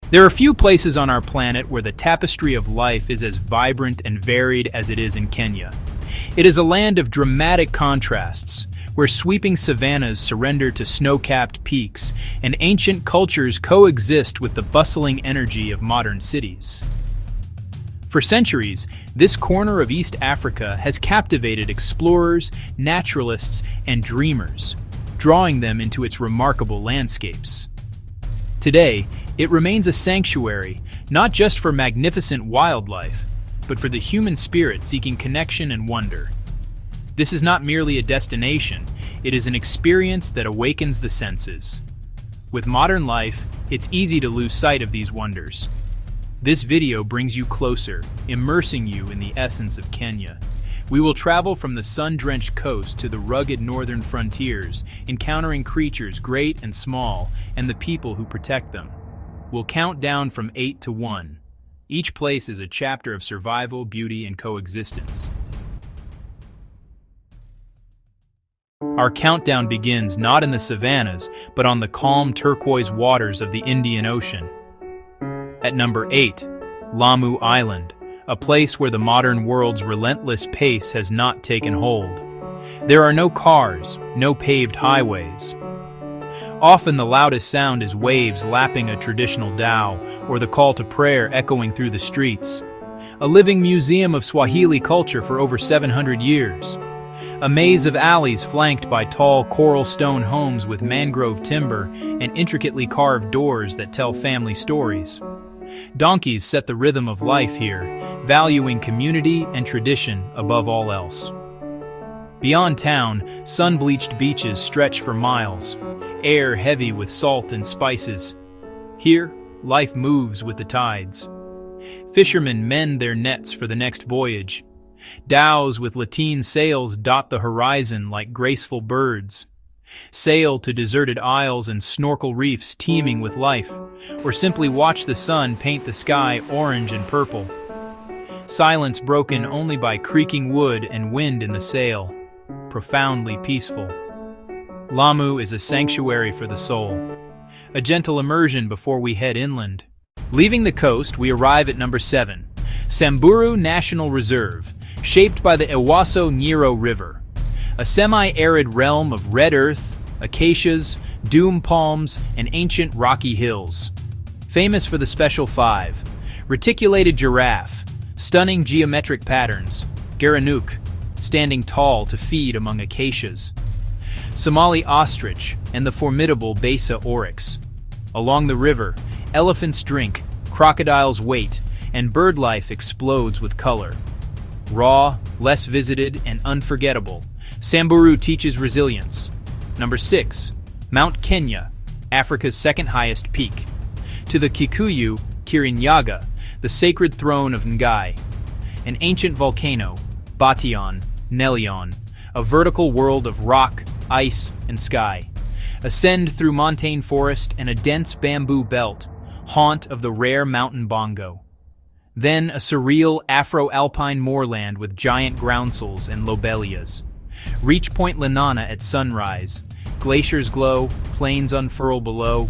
There are few places on our planet where the tapestry of life is as vibrant and varied as it is in Kenya. It is a land of dramatic contrasts, where sweeping savannas surrender to snow-capped peaks and ancient cultures coexist with the bustling energy of modern cities. For centuries, this corner of East Africa has captivated explorers, naturalists, and dreamers, drawing them into its remarkable landscapes. Today, it remains a sanctuary, not just for magnificent wildlife, but for the human spirit seeking connection and wonder. This is not merely a destination, it is an experience that awakens the senses. With modern life, it's easy to lose sight of these wonders. This video brings you closer, immersing you in the essence of Kenya. We will travel from the sun-drenched coast to the rugged northern frontiers, encountering creatures great and small, and the people who protect them. We'll count down from 8 to 1. Each place is a chapter of survival, beauty, and coexistence. Our countdown begins not in the savannas, but on the calm turquoise waters of the Indian Ocean. At number 8, Lamu Island, a place where the modern world's relentless pace has not taken hold. There are no cars, no paved highways. Often the loudest sound is waves lapping a traditional dhow, or the call to prayer echoing through the streets. A living museum of Swahili culture for over 700 years. A maze of alleys flanked by tall coral stone homes with mangrove timber and intricately carved doors that tell family stories. Donkeys set the rhythm of life here, valuing community and tradition above all else. Beyond town, sun-bleached beaches stretch for miles, air heavy with salt and spices. Here, life moves with the tides. Fishermen mend their nets for the next voyage. Dhows with lateen sails dot the horizon like graceful birds. Sail to deserted isles and snorkel reefs teeming with life, or simply watch the sun paint the sky orange and purple. Silence broken only by creaking wood and wind in the sail. Profoundly peaceful. Lamu is a sanctuary for the soul. A gentle immersion before we head inland. Leaving the coast, we arrive at number 7, Samburu National Reserve, shaped by the Ewaso Nyiro River. A semi-arid realm of red earth, acacias, doom palms, and ancient rocky hills. Famous for the Special 5, reticulated giraffe, stunning geometric patterns, Geranuk, standing tall to feed among acacias. Somali ostrich and the formidable Besa oryx. Along the river, elephants drink, crocodiles wait, and bird life explodes with color. Raw, less visited, and unforgettable, Samburu teaches resilience. Number 6, Mount Kenya, Africa's second highest peak. To the Kikuyu, Kirinyaga, the sacred throne of Ngai. An ancient volcano, Bation, Nelion, a vertical world of rock, ice, and sky. Ascend through montane forest and a dense bamboo belt, haunt of the rare mountain bongo. Then a surreal Afro-alpine moorland with giant groundsels and lobelias. Reach Point Lenana at sunrise. Glaciers glow, plains unfurl below.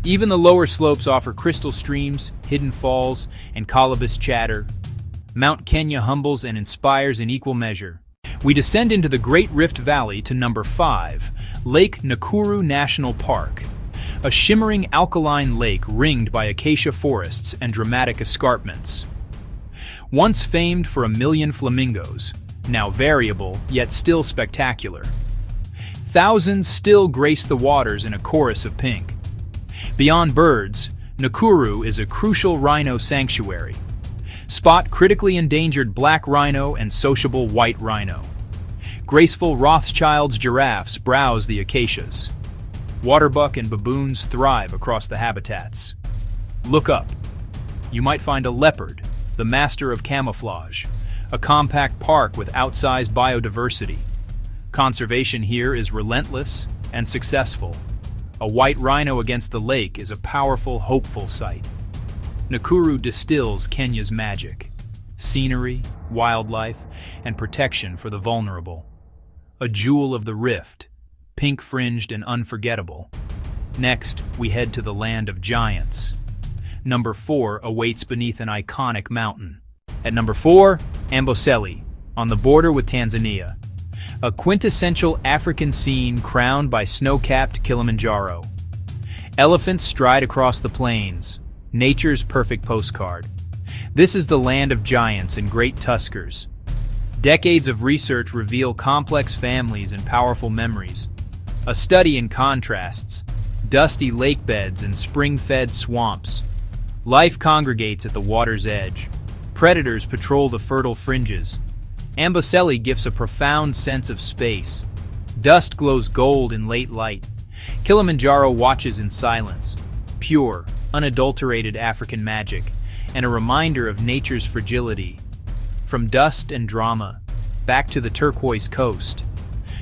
Even the lower slopes offer crystal streams, hidden falls, and colobus chatter. Mount Kenya humbles and inspires in equal measure. We descend into the Great Rift Valley to number 5, Lake Nakuru National Park. A shimmering alkaline lake ringed by acacia forests and dramatic escarpments. Once famed for 1,000,000 flamingos, now variable, yet still spectacular. Thousands still grace the waters in a chorus of pink. Beyond birds, Nakuru is a crucial rhino sanctuary. Spot critically endangered black rhino and sociable white rhino. Graceful Rothschild's giraffes browse the acacias. Waterbuck and baboons thrive across the habitats. Look up. You might find a leopard, the master of camouflage, a compact park with outsized biodiversity. Conservation here is relentless and successful. A white rhino against the lake is a powerful, hopeful sight. Nakuru distills Kenya's magic, scenery, wildlife, and protection for the vulnerable. A jewel of the rift, pink-fringed and unforgettable. Next, we head to the land of giants. Number 4 awaits beneath an iconic mountain. At number 4, Amboseli, on the border with Tanzania. A quintessential African scene crowned by snow-capped Kilimanjaro. Elephants stride across the plains, nature's perfect postcard. This is the land of giants and great tuskers. Decades of research reveal complex families and powerful memories. A study in contrasts, dusty lake beds and spring-fed swamps. Life congregates at the water's edge. Predators patrol the fertile fringes. Amboseli gives a profound sense of space. Dust glows gold in late light. Kilimanjaro watches in silence. Pure, unadulterated African magic, and a reminder of nature's fragility. From dust and drama, back to the turquoise coast.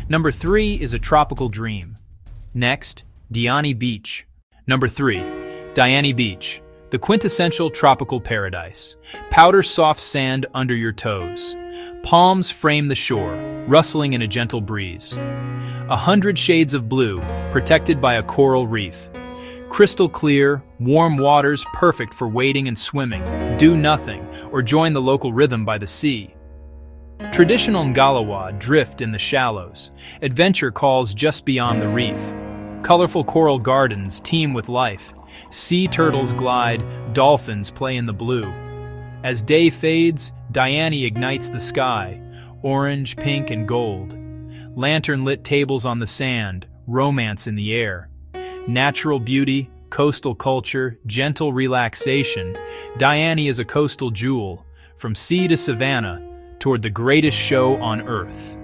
Number 3 is a tropical dream. Next, Diani Beach. Number 3, Diani Beach, the quintessential tropical paradise. Powder soft sand under your toes. Palms frame the shore, rustling in a gentle breeze. 100 shades of blue, protected by a coral reef. Crystal clear, warm waters perfect for wading and swimming, do nothing, or join the local rhythm by the sea. Traditional ngalawa drift in the shallows. Adventure calls just beyond the reef. Colorful coral gardens teem with life. Sea turtles glide, dolphins play in the blue. As day fades, Diani ignites the sky, orange, pink, and gold. Lantern-lit tables on the sand, romance in the air. Natural beauty, coastal culture, gentle relaxation. Diani is a coastal jewel, from sea to savannah, toward the greatest show on earth.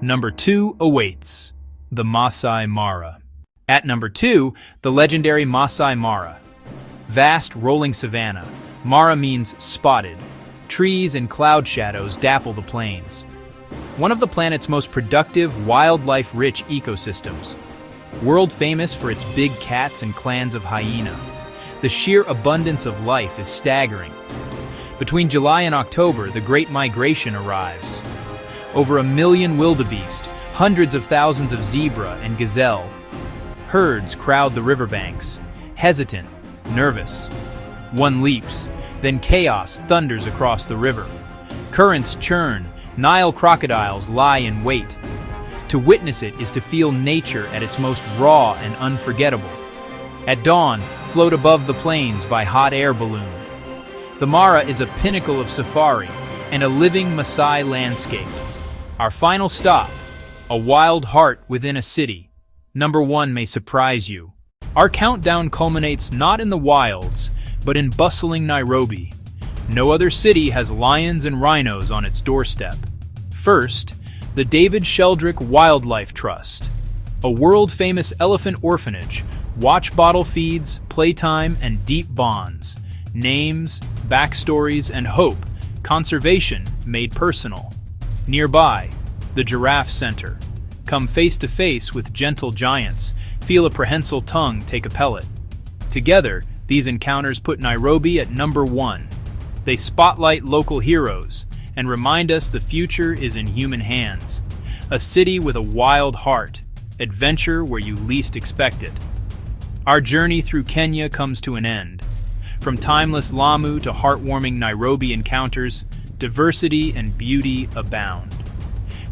Number 2 awaits, the Maasai Mara. At number 2, the legendary Maasai Mara. Vast, rolling savanna. Mara means spotted. Trees and cloud shadows dapple the plains. One of the planet's most productive, wildlife-rich ecosystems. World famous for its big cats and clans of hyena. The sheer abundance of life is staggering. Between July and October, the Great Migration arrives. Over 1 million wildebeest, hundreds of thousands of zebra and gazelle. Herds crowd the riverbanks, hesitant, nervous. One leaps, then chaos thunders across the river. Currents churn, Nile crocodiles lie in wait. To witness it is to feel nature at its most raw and unforgettable. At dawn, float above the plains by hot air balloon. The Mara is a pinnacle of safari and a living Maasai landscape. Our final stop, a wild heart within a city. Number 1 may surprise you. Our countdown culminates not in the wilds, but in bustling Nairobi. No other city has lions and rhinos on its doorstep. First, the David Sheldrick Wildlife Trust, a world-famous elephant orphanage, watch bottle feeds, playtime, and deep bonds. Names, backstories, and hope, conservation made personal. Nearby, the Giraffe Center. Come face to face with gentle giants, feel a prehensile tongue take a pellet. Together, these encounters put Nairobi at number 1. They spotlight local heroes and remind us the future is in human hands. A city with a wild heart, adventure where you least expect it. Our journey through Kenya comes to an end. From timeless Lamu to heartwarming Nairobi encounters, diversity and beauty abound.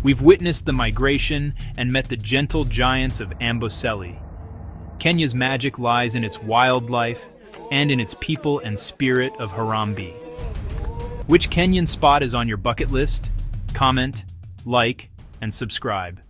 We've witnessed the migration and met the gentle giants of Amboseli. Kenya's magic lies in its wildlife and in its people and spirit of Harambee. Which Kenyan spot is on your bucket list? Comment, like, and subscribe.